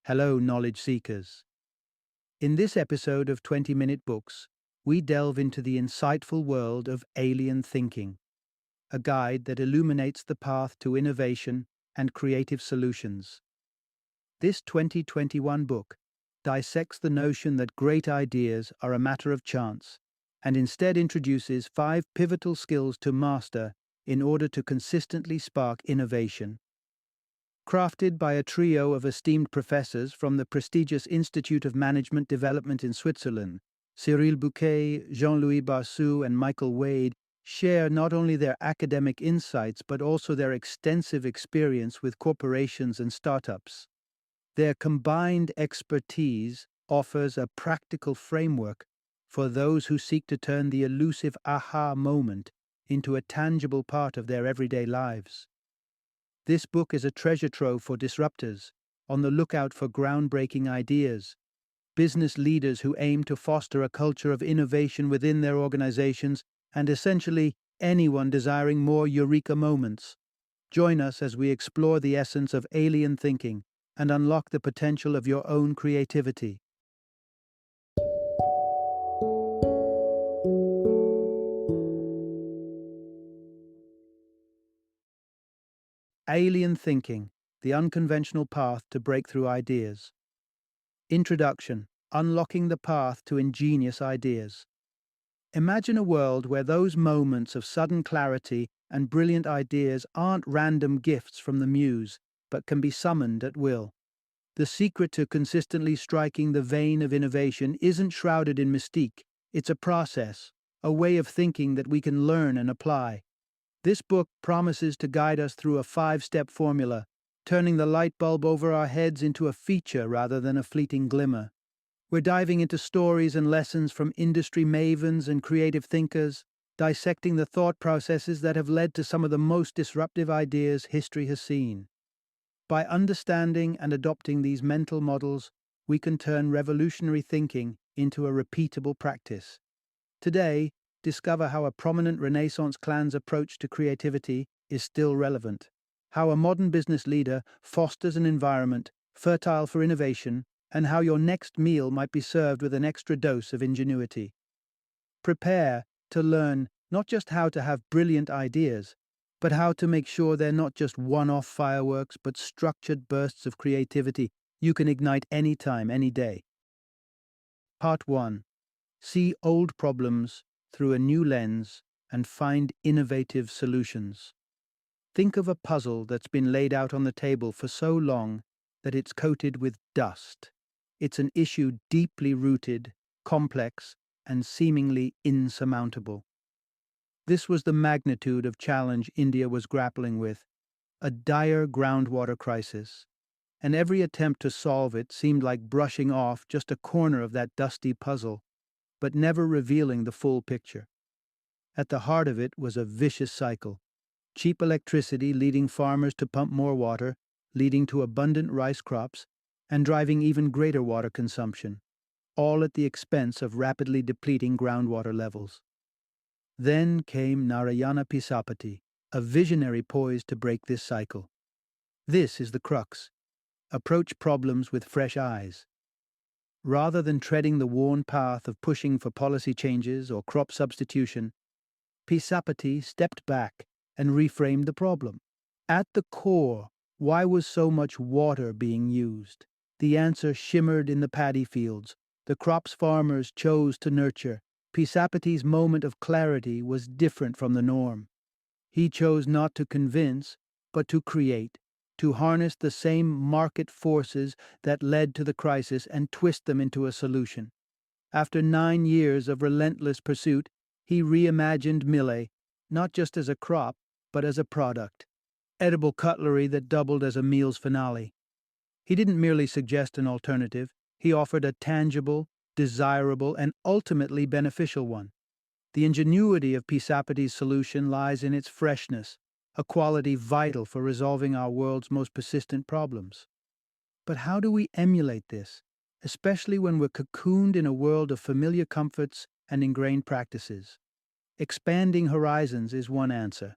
Hello, knowledge seekers. In this episode of 20-Minute Books, we delve into the insightful world of alien thinking, a guide that illuminates the path to innovation and creative solutions. This 2021 book dissects the notion that great ideas are a matter of chance and instead introduces 5 pivotal skills to master in order to consistently spark innovation. Crafted by a trio of esteemed professors from the prestigious Institute of Management Development in Switzerland, Cyril Bouquet, Jean-Louis Barsoux, and Michael Wade share not only their academic insights but also their extensive experience with corporations and startups. Their combined expertise offers a practical framework for those who seek to turn the elusive aha moment into a tangible part of their everyday lives. This book is a treasure trove for disruptors, on the lookout for groundbreaking ideas, business leaders who aim to foster a culture of innovation within their organizations, and essentially anyone desiring more eureka moments. Join us as we explore the essence of alien thinking and unlock the potential of your own creativity. Alien Thinking, the Unconventional Path to Breakthrough Ideas. Introduction: Unlocking the Path to Ingenious Ideas. Imagine a world where those moments of sudden clarity and brilliant ideas aren't random gifts from the muse, but can be summoned at will. The secret to consistently striking the vein of innovation isn't shrouded in mystique, it's a process, a way of thinking that we can learn and apply. This book promises to guide us through a 5-step formula, turning the light bulb over our heads into a feature rather than a fleeting glimmer. We're diving into stories and lessons from industry mavens and creative thinkers, dissecting the thought processes that have led to some of the most disruptive ideas history has seen. By understanding and adopting these mental models, we can turn revolutionary thinking into a repeatable practice. Today, discover how a prominent Renaissance clan's approach to creativity is still relevant, how a modern business leader fosters an environment fertile for innovation, and how your next meal might be served with an extra dose of ingenuity. Prepare to learn not just how to have brilliant ideas, but how to make sure they're not just one-off fireworks, but structured bursts of creativity you can ignite anytime, any day. Part 1. See old problems through a new lens and find innovative solutions. Think of a puzzle that's been laid out on the table for so long that it's coated with dust. It's an issue deeply rooted, complex, and seemingly insurmountable. This was the magnitude of challenge India was grappling with, a dire groundwater crisis, and every attempt to solve it seemed like brushing off just a corner of that dusty puzzle, but never revealing the full picture. At the heart of it was a vicious cycle: cheap electricity leading farmers to pump more water, leading to abundant rice crops, and driving even greater water consumption, all at the expense of rapidly depleting groundwater levels. Then came Narayana Pisapati, a visionary poised to break this cycle. This is the crux: approach problems with fresh eyes. Rather than treading the worn path of pushing for policy changes or crop substitution, Pisapati stepped back and reframed the problem. At the core, why was so much water being used? The answer shimmered in the paddy fields, the crops farmers chose to nurture. Pisapati's moment of clarity was different from the norm. He chose not to convince, but to create, to harness the same market forces that led to the crisis and twist them into a solution. After 9 years of relentless pursuit, he reimagined millet, not just as a crop, but as a product, edible cutlery that doubled as a meal's finale. He didn't merely suggest an alternative, he offered a tangible, desirable, and ultimately beneficial one. The ingenuity of Pisapati's solution lies in its freshness, a quality vital for resolving our world's most persistent problems. But how do we emulate this, especially when we're cocooned in a world of familiar comforts and ingrained practices? Expanding horizons is one answer.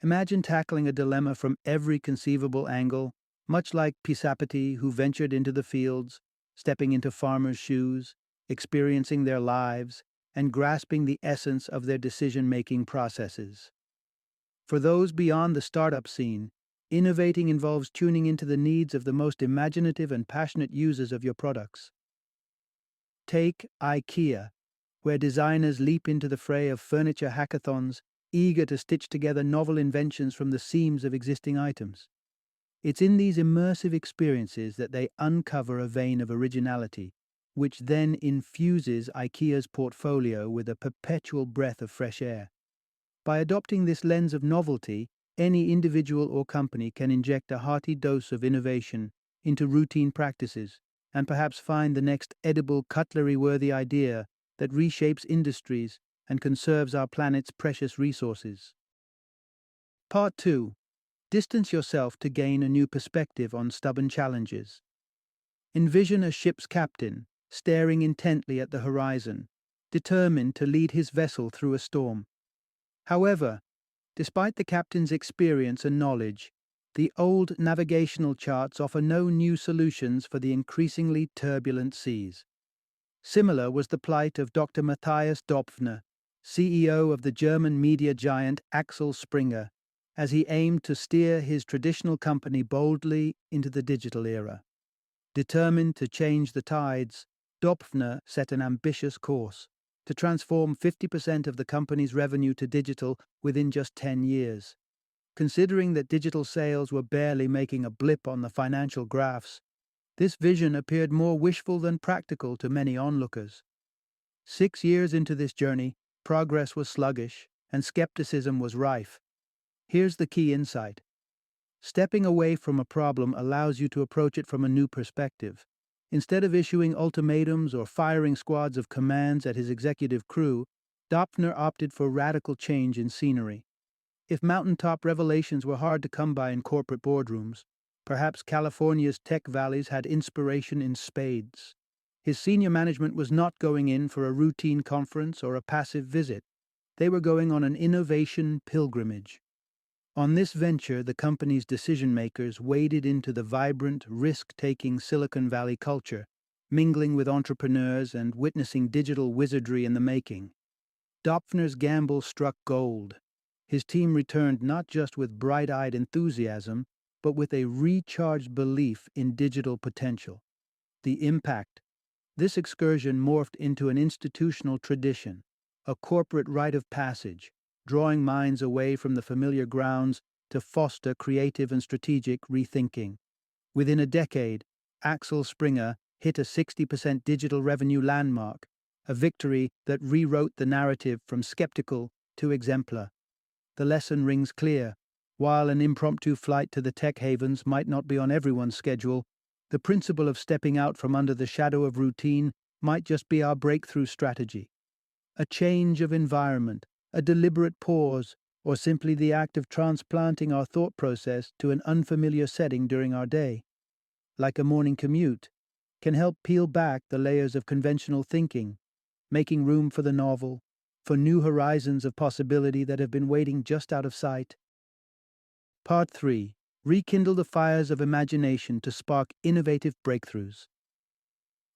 Imagine tackling a dilemma from every conceivable angle: much like Pisapati, who ventured into the fields, stepping into farmers' shoes, experiencing their lives, and grasping the essence of their decision-making processes. For those beyond the startup scene, innovating involves tuning into the needs of the most imaginative and passionate users of your products. Take IKEA, where designers leap into the fray of furniture hackathons, eager to stitch together novel inventions from the seams of existing items. It's in these immersive experiences that they uncover a vein of originality, which then infuses IKEA's portfolio with a perpetual breath of fresh air. By adopting this lens of novelty, any individual or company can inject a hearty dose of innovation into routine practices and perhaps find the next edible cutlery-worthy idea that reshapes industries and conserves our planet's precious resources. Part 2. Distance yourself to gain a new perspective on stubborn challenges. Envision a ship's captain staring intently at the horizon, determined to lead his vessel through a storm. However, despite the captain's experience and knowledge, the old navigational charts offer no new solutions for the increasingly turbulent seas. Similar was the plight of Dr. Matthias Dopfner, CEO of the German media giant Axel Springer, as he aimed to steer his traditional company boldly into the digital era. Determined to change the tides, Dopfner set an ambitious course to transform 50% of the company's revenue to digital within just 10 years. Considering that digital sales were barely making a blip on the financial graphs, this vision appeared more wishful than practical to many onlookers. 6 years into this journey, progress was sluggish and skepticism was rife. Here's the key insight. Stepping away from a problem allows you to approach it from a new perspective. Instead of issuing ultimatums or firing squads of commands at his executive crew, Dopfner opted for radical change in scenery. If mountaintop revelations were hard to come by in corporate boardrooms, perhaps California's tech valleys had inspiration in spades. His senior management was not going in for a routine conference or a passive visit. They were going on an innovation pilgrimage. On this venture, the company's decision-makers waded into the vibrant, risk-taking Silicon Valley culture, mingling with entrepreneurs and witnessing digital wizardry in the making. Dopfner's gamble struck gold. His team returned not just with bright-eyed enthusiasm, but with a recharged belief in digital potential. The impact. This excursion morphed into an institutional tradition, a corporate rite of passage, drawing minds away from the familiar grounds to foster creative and strategic rethinking. Within a decade, Axel Springer hit a 60% digital revenue landmark, a victory that rewrote the narrative from skeptical to exemplar. The lesson rings clear. While an impromptu flight to the tech havens might not be on everyone's schedule, the principle of stepping out from under the shadow of routine might just be our breakthrough strategy. A change of environment, a deliberate pause, or simply the act of transplanting our thought process to an unfamiliar setting during our day, like a morning commute, can help peel back the layers of conventional thinking, making room for the novel, for new horizons of possibility that have been waiting just out of sight. Part 3. Rekindle the fires of imagination to spark innovative breakthroughs.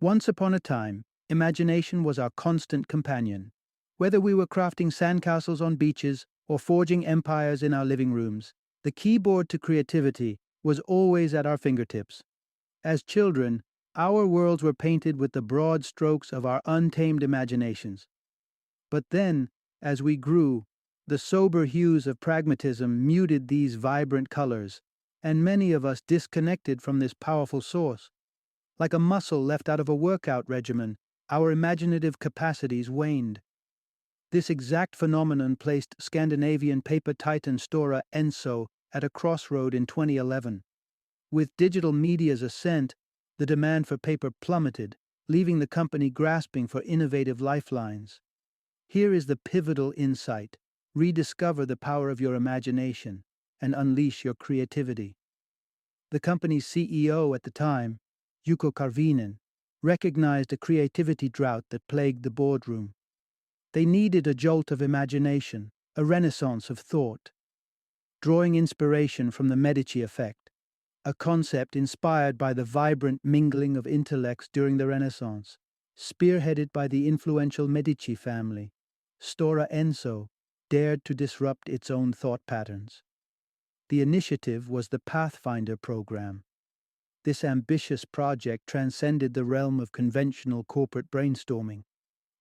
Once upon a time, imagination was our constant companion. Whether we were crafting sandcastles on beaches or forging empires in our living rooms, the keyboard to creativity was always at our fingertips. As children, our worlds were painted with the broad strokes of our untamed imaginations. But then, as we grew, the sober hues of pragmatism muted these vibrant colors, and many of us disconnected from this powerful source. Like a muscle left out of a workout regimen, our imaginative capacities waned. This exact phenomenon placed Scandinavian paper titan Stora Enso at a crossroad in 2011. With digital media's ascent, the demand for paper plummeted, leaving the company grasping for innovative lifelines. Here is the pivotal insight. Rediscover the power of your imagination and unleash your creativity. The company's CEO at the time, Juko Karvinen, recognized a creativity drought that plagued the boardroom. They needed a jolt of imagination, a renaissance of thought. Drawing inspiration from the Medici effect, a concept inspired by the vibrant mingling of intellects during the Renaissance, spearheaded by the influential Medici family. Stora Enso dared to disrupt its own thought patterns. The initiative was the Pathfinder program. This ambitious project transcended the realm of conventional corporate brainstorming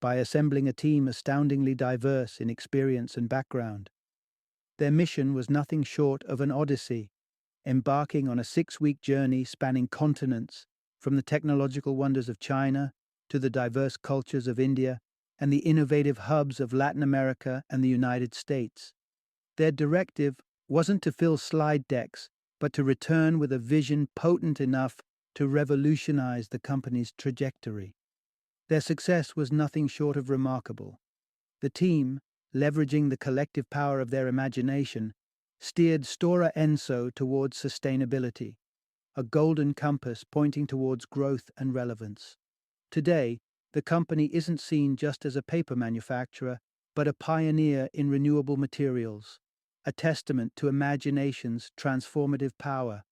by assembling a team astoundingly diverse in experience and background. Their mission was nothing short of an odyssey, embarking on a 6-week journey spanning continents, from the technological wonders of China to the diverse cultures of India and the innovative hubs of Latin America and the United States. Their directive wasn't to fill slide decks, but to return with a vision potent enough to revolutionize the company's trajectory. Their success was nothing short of remarkable. The team, leveraging the collective power of their imagination, steered Stora Enso towards sustainability, a golden compass pointing towards growth and relevance. Today, the company isn't seen just as a paper manufacturer, but a pioneer in renewable materials, a testament to imagination's transformative power.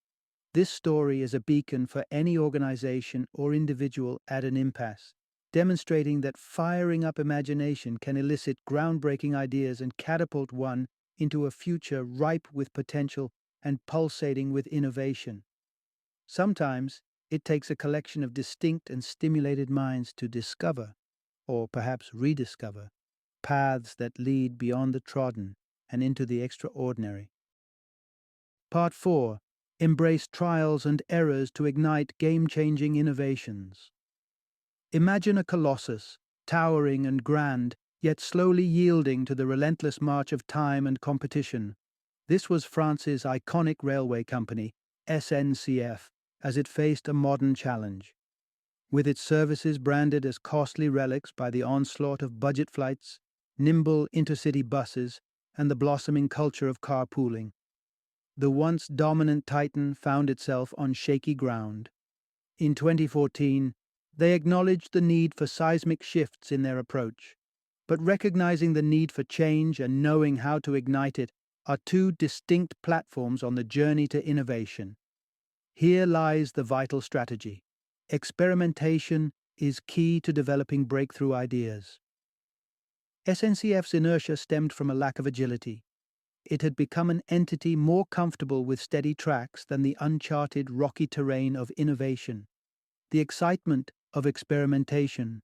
This story is a beacon for any organization or individual at an impasse, demonstrating that firing up imagination can elicit groundbreaking ideas and catapult one into a future ripe with potential and pulsating with innovation. Sometimes it takes a collection of distinct and stimulated minds to discover, or perhaps rediscover, paths that lead beyond the trodden and into the extraordinary. Part 4. Embrace trials and errors to ignite game-changing innovations. Imagine a colossus, towering and grand, yet slowly yielding to the relentless march of time and competition. This was France's iconic railway company, SNCF, as it faced a modern challenge. With its services branded as costly relics by the onslaught of budget flights, nimble intercity buses, and the blossoming culture of carpooling, the once dominant titan found itself on shaky ground. In 2014, they acknowledged the need for seismic shifts in their approach, but recognizing the need for change and knowing how to ignite it are two distinct platforms on the journey to innovation. Here lies the vital strategy. Experimentation is key to developing breakthrough ideas. SNCF's inertia stemmed from a lack of agility. It had become an entity more comfortable with steady tracks than the uncharted rocky terrain of innovation. The excitement of experimentation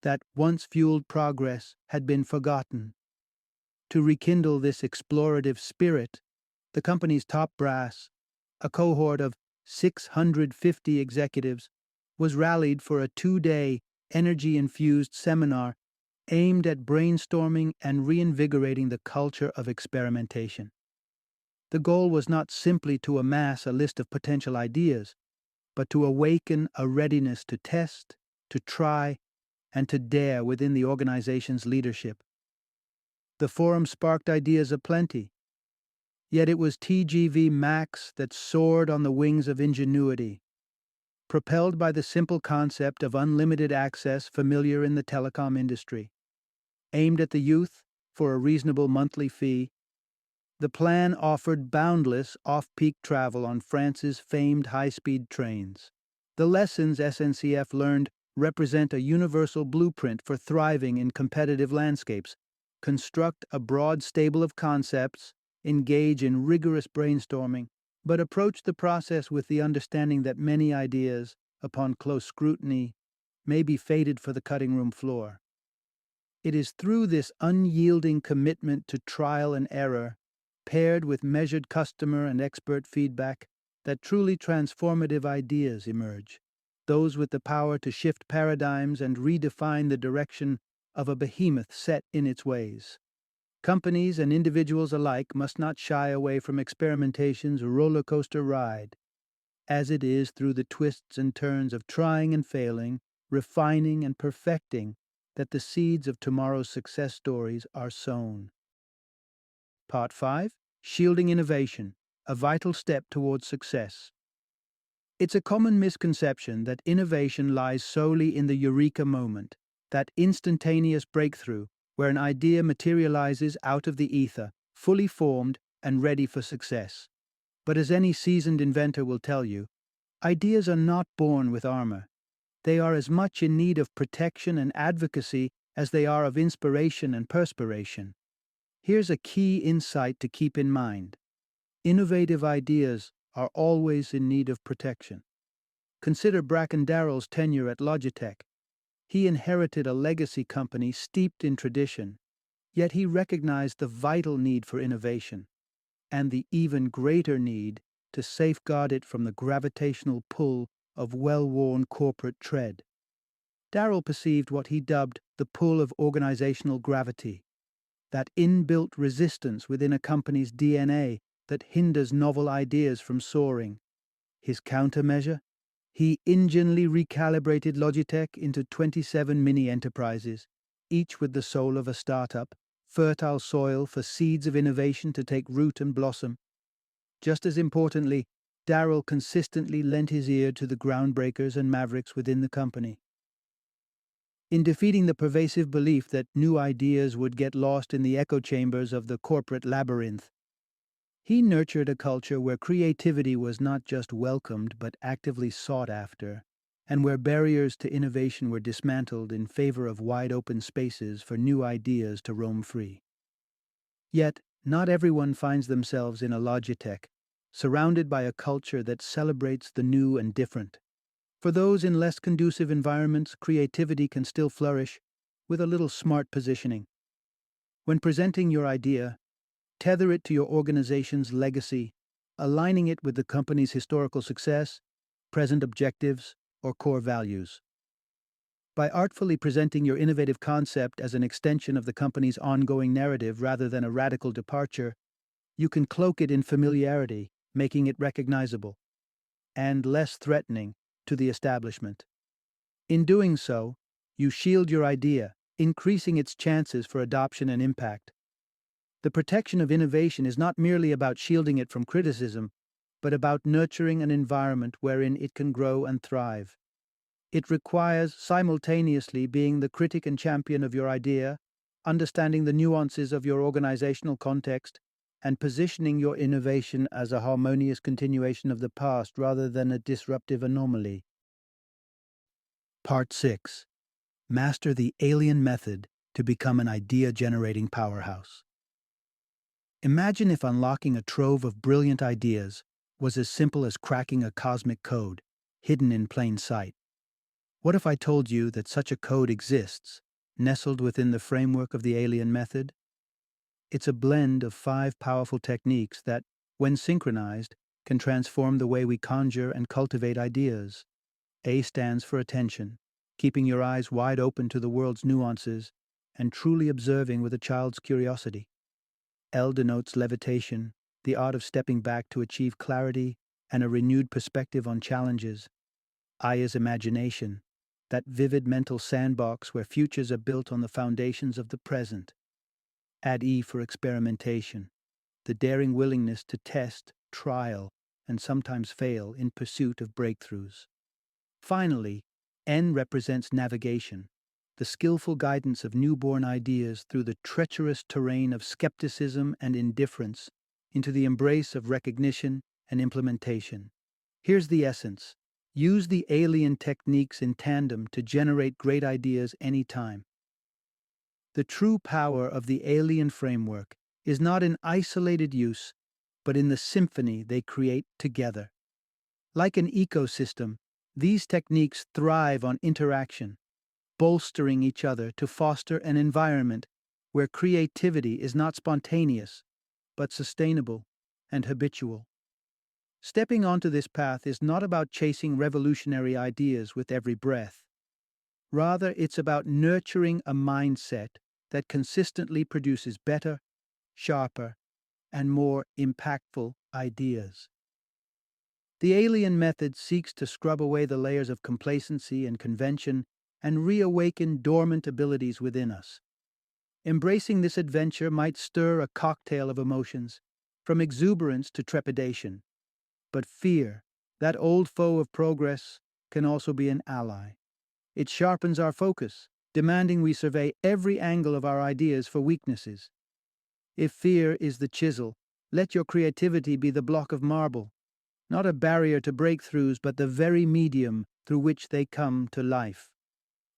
that once fueled progress had been forgotten. To rekindle this explorative spirit, the company's top brass, a cohort of 650 executives, was rallied for a 2-day, energy-infused seminar aimed at brainstorming and reinvigorating the culture of experimentation. The goal was not simply to amass a list of potential ideas, but to awaken a readiness to test, to try, and to dare within the organization's leadership. The forum sparked ideas aplenty, yet it was TGV Max that soared on the wings of ingenuity. Propelled by the simple concept of unlimited access familiar in the telecom industry. Aimed at the youth for a reasonable monthly fee, the plan offered boundless off-peak travel on France's famed high-speed trains. The lessons SNCF learned represent a universal blueprint for thriving in competitive landscapes. Construct a broad stable of concepts, engage in rigorous brainstorming, but approach the process with the understanding that many ideas, upon close scrutiny, may be fated for the cutting room floor. It is through this unyielding commitment to trial and error, paired with measured customer and expert feedback, that truly transformative ideas emerge, those with the power to shift paradigms and redefine the direction of a behemoth set in its ways. Companies and individuals alike must not shy away from experimentation's roller coaster ride, as it is through the twists and turns of trying and failing, refining and perfecting, that the seeds of tomorrow's success stories are sown. Part 5. Shielding Innovation, a vital step towards success. It's a common misconception that innovation lies solely in the eureka moment, that instantaneous breakthrough where an idea materializes out of the ether, fully formed and ready for success. But as any seasoned inventor will tell you, ideas are not born with armor. They are as much in need of protection and advocacy as they are of inspiration and perspiration. Here's a key insight to keep in mind. Innovative ideas are always in need of protection. Consider Bracken Darrell's tenure at Logitech. He inherited a legacy company steeped in tradition, yet he recognized the vital need for innovation and the even greater need to safeguard it from the gravitational pull of well-worn corporate tread. Darrell perceived what he dubbed the pull of organizational gravity, that inbuilt resistance within a company's DNA that hinders novel ideas from soaring. His countermeasure? He ingeniously recalibrated Logitech into 27 mini-enterprises, each with the soul of a startup, fertile soil for seeds of innovation to take root and blossom. Just as importantly, Darrell consistently lent his ear to the groundbreakers and mavericks within the company. In defeating the pervasive belief that new ideas would get lost in the echo chambers of the corporate labyrinth, he nurtured a culture where creativity was not just welcomed but actively sought after, and where barriers to innovation were dismantled in favor of wide-open spaces for new ideas to roam free. Yet, not everyone finds themselves in a Logitech, surrounded by a culture that celebrates the new and different. For those in less conducive environments, creativity can still flourish with a little smart positioning. When presenting your idea, tether it to your organization's legacy, aligning it with the company's historical success, present objectives, or core values. By artfully presenting your innovative concept as an extension of the company's ongoing narrative rather than a radical departure, you can cloak it in familiarity, making it recognizable and less threatening to the establishment. In doing so, you shield your idea, increasing its chances for adoption and impact. The protection of innovation is not merely about shielding it from criticism, but about nurturing an environment wherein it can grow and thrive. It requires simultaneously being the critic and champion of your idea, understanding the nuances of your organizational context, and positioning your innovation as a harmonious continuation of the past rather than a disruptive anomaly. Part 6. Master the alien method to become an idea-generating powerhouse. Imagine if unlocking a trove of brilliant ideas was as simple as cracking a cosmic code, hidden in plain sight. What if I told you that such a code exists, nestled within the framework of the alien method? It's a blend of 5 powerful techniques that, when synchronized, can transform the way we conjure and cultivate ideas. A stands for attention, keeping your eyes wide open to the world's nuances and truly observing with a child's curiosity. L denotes levitation, the art of stepping back to achieve clarity and a renewed perspective on challenges. I is imagination, that vivid mental sandbox where futures are built on the foundations of the present. Add E for experimentation, the daring willingness to test, trial, and sometimes fail in pursuit of breakthroughs. Finally, N represents navigation, the skillful guidance of newborn ideas through the treacherous terrain of skepticism and indifference into the embrace of recognition and implementation. Here's the essence. Use the alien techniques in tandem to generate great ideas anytime. The true power of the alien framework is not in isolated use, but in the symphony they create together. Like an ecosystem, these techniques thrive on interaction, bolstering each other to foster an environment where creativity is not spontaneous, but sustainable and habitual. Stepping onto this path is not about chasing revolutionary ideas with every breath. Rather, it's about nurturing a mindset that consistently produces better, sharper, and more impactful ideas. The alien method seeks to scrub away the layers of complacency and convention and reawaken dormant abilities within us. Embracing this adventure might stir a cocktail of emotions, from exuberance to trepidation. But fear, that old foe of progress, can also be an ally. It sharpens our focus, demanding we survey every angle of our ideas for weaknesses. If fear is the chisel, Let your creativity be the block of marble, not a barrier to breakthroughs, but the very medium through which they come to life.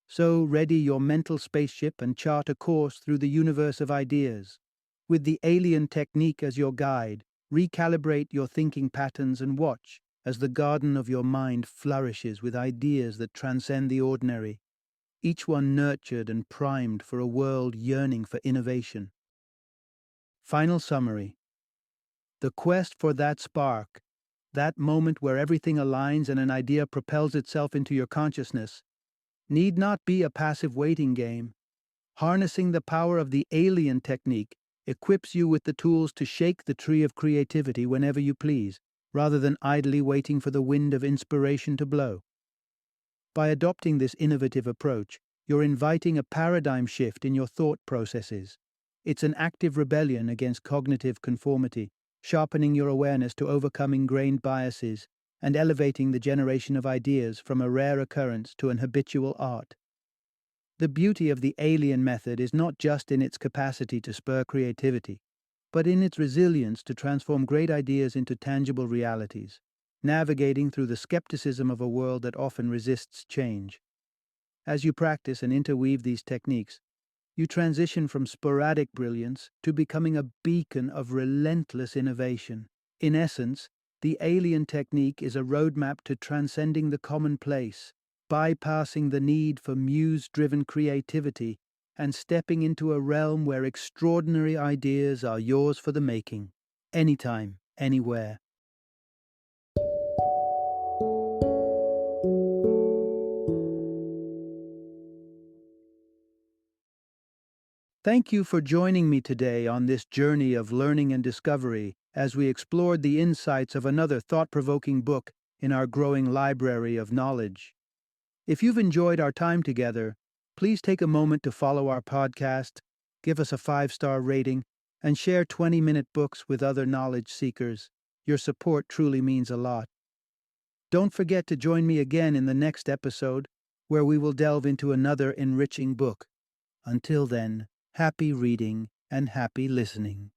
So ready your mental spaceship and chart a course through the universe of ideas. With the alien technique as your guide, recalibrate your thinking patterns and watch as the garden of your mind flourishes with ideas that transcend the ordinary, each one nurtured and primed for a world yearning for innovation. Final summary. The quest for that spark, that moment where everything aligns and an idea propels itself into your consciousness, need not be a passive waiting game. Harnessing the power of the alien technique equips you with the tools to shake the tree of creativity whenever you please, rather than idly waiting for the wind of inspiration to blow. By adopting this innovative approach, you're inviting a paradigm shift in your thought processes. It's an active rebellion against cognitive conformity, sharpening your awareness to overcome ingrained biases and elevating the generation of ideas from a rare occurrence to an habitual art. The beauty of the alien method is not just in its capacity to spur creativity, but in its resilience to transform great ideas into tangible realities, navigating through the skepticism of a world that often resists change. As you practice and interweave these techniques, you transition from sporadic brilliance to becoming a beacon of relentless innovation. In essence, the alien technique is a roadmap to transcending the commonplace, bypassing the need for muse-driven creativity and stepping into a realm where extraordinary ideas are yours for the making, anytime, anywhere. Thank you for joining me today on this journey of learning and discovery as we explored the insights of another thought-provoking book in our growing library of knowledge. If you've enjoyed our time together, please take a moment to follow our podcast, give us a 5-star rating, and share 20-minute books with other knowledge seekers. Your support truly means a lot. Don't forget to join me again in the next episode, where we will delve into another enriching book. Until then, happy reading and happy listening.